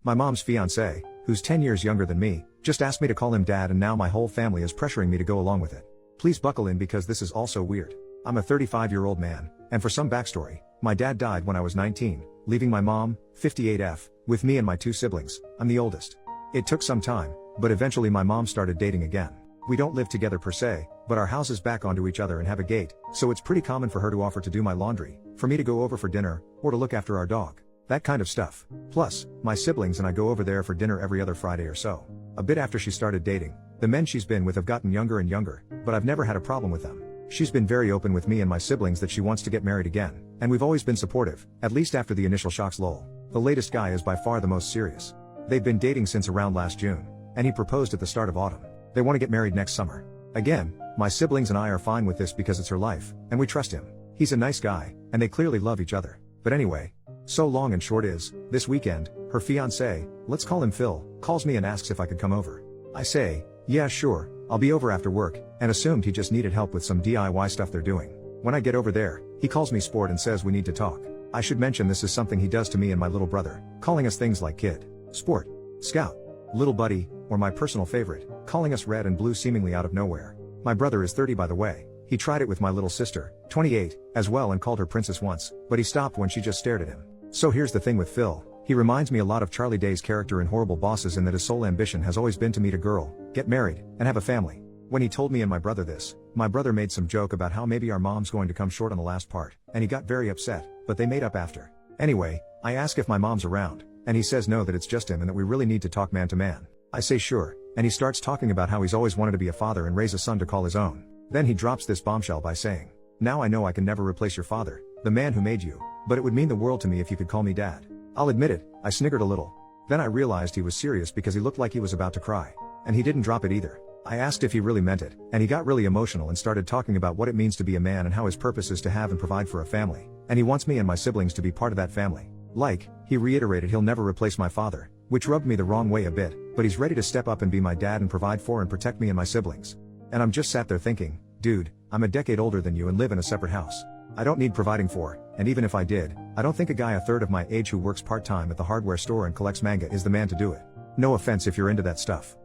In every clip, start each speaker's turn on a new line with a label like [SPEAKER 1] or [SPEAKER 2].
[SPEAKER 1] My mom's fiancé, who's 10 years younger than me, just asked me to call him dad, and now my whole family is pressuring me to go along with it. Please buckle in because this is also weird. I'm a 35-year-old man, and for some backstory, my dad died when I was 19, leaving my mom, 58F, with me and my 2 siblings. I'm the oldest. It took some time, but eventually my mom started dating again. We don't live together per se, but our houses back onto each other and have a gate, so it's pretty common for her to offer to do my laundry, for me to go over for dinner, or to look after our dog. That kind of stuff. Plus, my siblings and I go over there for dinner every other Friday or so. A bit after she started dating, the men she's been with have gotten younger and younger, but I've never had a problem with them. She's been very open with me and my siblings that she wants to get married again, and we've always been supportive, at least after the initial shocks. Lol. The latest guy is by far the most serious. They've been dating since around last June, and he proposed at the start of autumn. They want to get married next summer. Again, my siblings and I are fine with this because it's her life, and we trust him. He's a nice guy, and they clearly love each other. But anyway, so long and short is, this weekend, her fiancé, let's call him Phil, calls me and asks if I could come over. I say, yeah sure, I'll be over after work, and assumed he just needed help with some DIY stuff they're doing. When I get over there, he calls me sport and says we need to talk. I should mention this is something he does to me and my little brother, calling us things like kid, sport, scout, little buddy, or my personal favorite, calling us red and blue seemingly out of nowhere. My brother is 30 by the way. He tried it with my little sister, 28, as well, and called her princess once, but he stopped when she just stared at him. So here's the thing with Phil, he reminds me a lot of Charlie Day's character in Horrible Bosses in that his sole ambition has always been to meet a girl, get married, and have a family. When he told me and my brother this, my brother made some joke about how maybe our mom's going to come short on the last part, and he got very upset, but they made up after. Anyway, I ask if my mom's around, and he says no, that it's just him and that we really need to talk man to man. I say sure, and he starts talking about how he's always wanted to be a father and raise a son to call his own. Then he drops this bombshell by saying, now I know I can never replace your father, the man who made you, but it would mean the world to me if you could call me dad. I'll admit it, I sniggered a little. Then I realized he was serious because he looked like he was about to cry. And he didn't drop it either. I asked if he really meant it, and he got really emotional and started talking about what it means to be a man and how his purpose is to have and provide for a family, and he wants me and my siblings to be part of that family. Like, he reiterated he'll never replace my father, which rubbed me the wrong way a bit, but he's ready to step up and be my dad and provide for and protect me and my siblings. And I'm just sat there thinking, dude, I'm a decade older than you and live in a separate house. I don't need providing for, and even if I did, I don't think a guy a third of my age who works part-time at the hardware store and collects manga is the man to do it. No offense if you're into that stuff.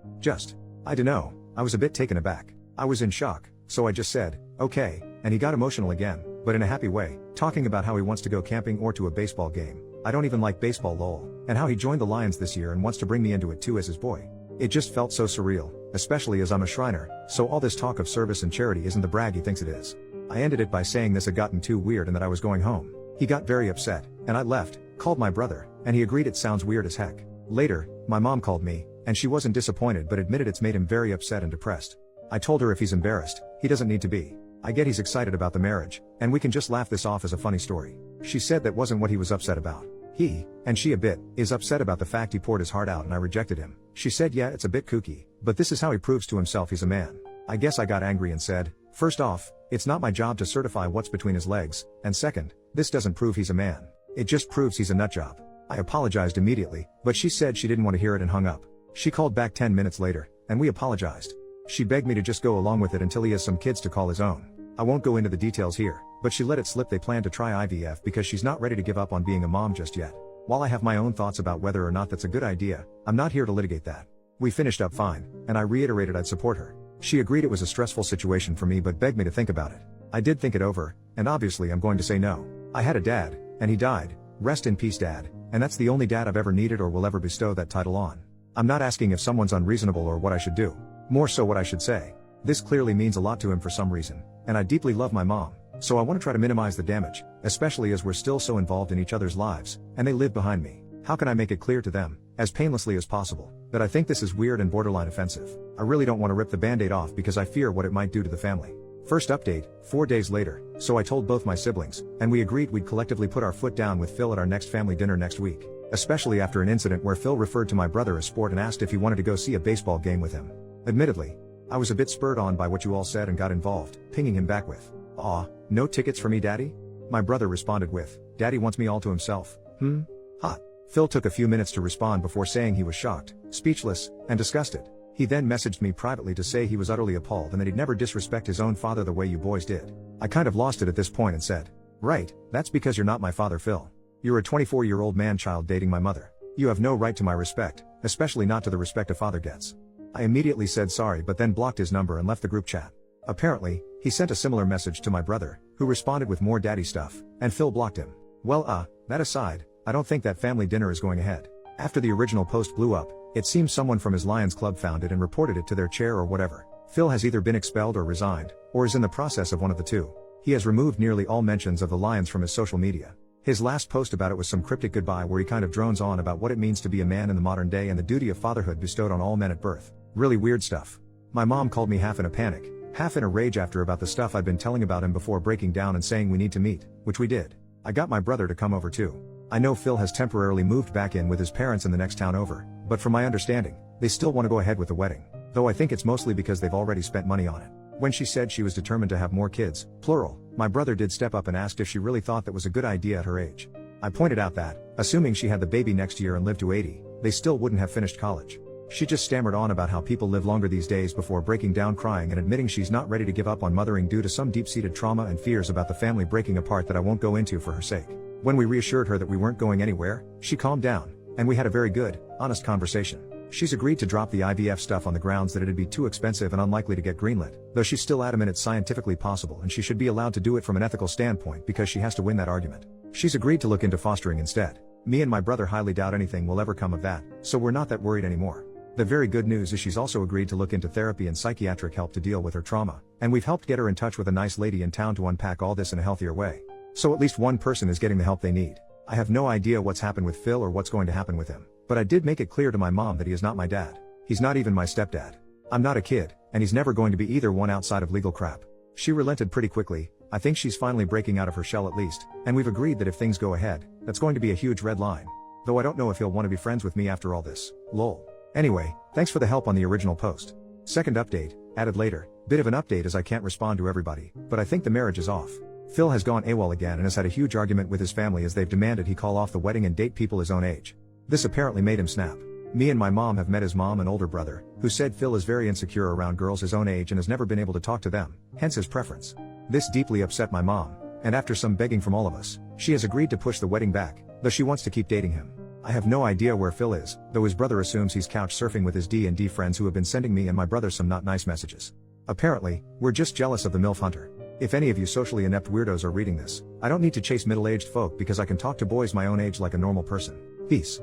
[SPEAKER 1] I dunno, I was a bit taken aback. I was in shock, so I just said, okay, and he got emotional again, but in a happy way, talking about how he wants to go camping or to a baseball game. I don't even like baseball lol, and how he joined the Lions this year and wants to bring me into it too as his boy. It just felt so surreal, especially as I'm a Shriner, so all this talk of service and charity isn't the brag he thinks it is. I ended it by saying this had gotten too weird and that I was going home. He got very upset, and I left, called my brother, and he agreed it sounds weird as heck. Later, my mom called me, and she wasn't disappointed but admitted it's made him very upset and depressed. I told her if he's embarrassed, he doesn't need to be. I get he's excited about the marriage, and we can just laugh this off as a funny story. She said that wasn't what he was upset about. He, and she a bit, is upset about the fact he poured his heart out and I rejected him. She said yeah, it's a bit kooky, but this is how he proves to himself he's a man. I guess I got angry and said, first off, it's not my job to certify what's between his legs, and second, this doesn't prove he's a man. It just proves he's a nutjob. I apologized immediately, but she said she didn't want to hear it and hung up. She called back 10 minutes later, and we apologized. She begged me to just go along with it until he has some kids to call his own. I won't go into the details here, but she let it slip they plan to try IVF because she's not ready to give up on being a mom just yet. While I have my own thoughts about whether or not that's a good idea, I'm not here to litigate that. We finished up fine, and I reiterated I'd support her. She agreed it was a stressful situation for me but begged me to think about it. I did think it over, and obviously I'm going to say no. I had a dad, and he died. Rest in peace dad, and that's the only dad I've ever needed or will ever bestow that title on. I'm not asking if someone's unreasonable or what I should do. More so what I should say. This clearly means a lot to him for some reason, and I deeply love my mom, so I want to try to minimize the damage, especially as we're still so involved in each other's lives, and they live behind me. How can I make it clear to them, as painlessly as possible, that I think this is weird and borderline offensive? I really don't want to rip the band-aid off because I fear what it might do to the family. First update, 4 days later, so I told both my siblings, and we agreed we'd collectively put our foot down with Phil at our next family dinner next week, especially after an incident where Phil referred to my brother as sport and asked if he wanted to go see a baseball game with him. Admittedly, I was a bit spurred on by what you all said and got involved, pinging him back with, "Aw, no tickets for me daddy?" My brother responded with, "Daddy wants me all to himself." Hot. Phil took a few minutes to respond before saying he was shocked, speechless, and disgusted. He then messaged me privately to say he was utterly appalled and that he'd never disrespect his own father the way you boys did. I kind of lost it at this point and said, "Right, that's because you're not my father Phil. You're a 24-year-old man-child dating my mother. You have no right to my respect, especially not to the respect a father gets. I immediately said sorry but then blocked his number and left the group chat. Apparently, he sent a similar message to my brother, who responded with more daddy stuff, and Phil blocked him. Well that aside, I don't think that family dinner is going ahead. After the original post blew up, it seems someone from his Lions Club found it and reported it to their chair or whatever. Phil has either been expelled or resigned, or is in the process of one of the two. He has removed nearly all mentions of the Lions from his social media. His last post about it was some cryptic goodbye where he kind of drones on about what it means to be a man in the modern day and the duty of fatherhood bestowed on all men at birth. Really weird stuff. My mom called me half in a panic, half in a rage after about the stuff I'd been telling about him before breaking down and saying we need to meet, which we did. I got my brother to come over too. I know Phil has temporarily moved back in with his parents in the next town over, but from my understanding, they still want to go ahead with the wedding. Though I think it's mostly because they've already spent money on it. When she said she was determined to have more kids, plural, my brother did step up and asked if she really thought that was a good idea at her age. I pointed out that, assuming she had the baby next year and lived to 80, they still wouldn't have finished college. She just stammered on about how people live longer these days before breaking down crying and admitting she's not ready to give up on mothering due to some deep-seated trauma and fears about the family breaking apart that I won't go into for her sake. When we reassured her that we weren't going anywhere, she calmed down, and we had a very good, honest conversation. She's agreed to drop the IVF stuff on the grounds that it'd be too expensive and unlikely to get greenlit, though she's still adamant it's scientifically possible and she should be allowed to do it from an ethical standpoint because she has to win that argument. She's agreed to look into fostering instead. Me and my brother highly doubt anything will ever come of that, so we're not that worried anymore. The very good news is she's also agreed to look into therapy and psychiatric help to deal with her trauma, and we've helped get her in touch with a nice lady in town to unpack all this in a healthier way. So at least one person is getting the help they need. I have no idea what's happened with Phil or what's going to happen with him, but I did make it clear to my mom that he is not my dad. He's not even my stepdad. I'm not a kid, and he's never going to be either one outside of legal crap. She relented pretty quickly. I think she's finally breaking out of her shell at least, and we've agreed that if things go ahead, that's going to be a huge red line. Though I don't know if he'll want to be friends with me after all this, lol. Anyway, thanks for the help on the original post. Second update, added later, bit of an update as I can't respond to everybody, but I think the marriage is off. Phil has gone AWOL again and has had a huge argument with his family as they've demanded he call off the wedding and date people his own age. This apparently made him snap. Me and my mom have met his mom and older brother, who said Phil is very insecure around girls his own age and has never been able to talk to them, hence his preference. This deeply upset my mom, and after some begging from all of us, she has agreed to push the wedding back, though she wants to keep dating him. I have no idea where Phil is, though his brother assumes he's couch surfing with his D&D friends who have been sending me and my brother some not nice messages. Apparently, we're just jealous of the MILF hunter. If any of you socially inept weirdos are reading this, I don't need to chase middle-aged folk because I can talk to boys my own age like a normal person. Peace.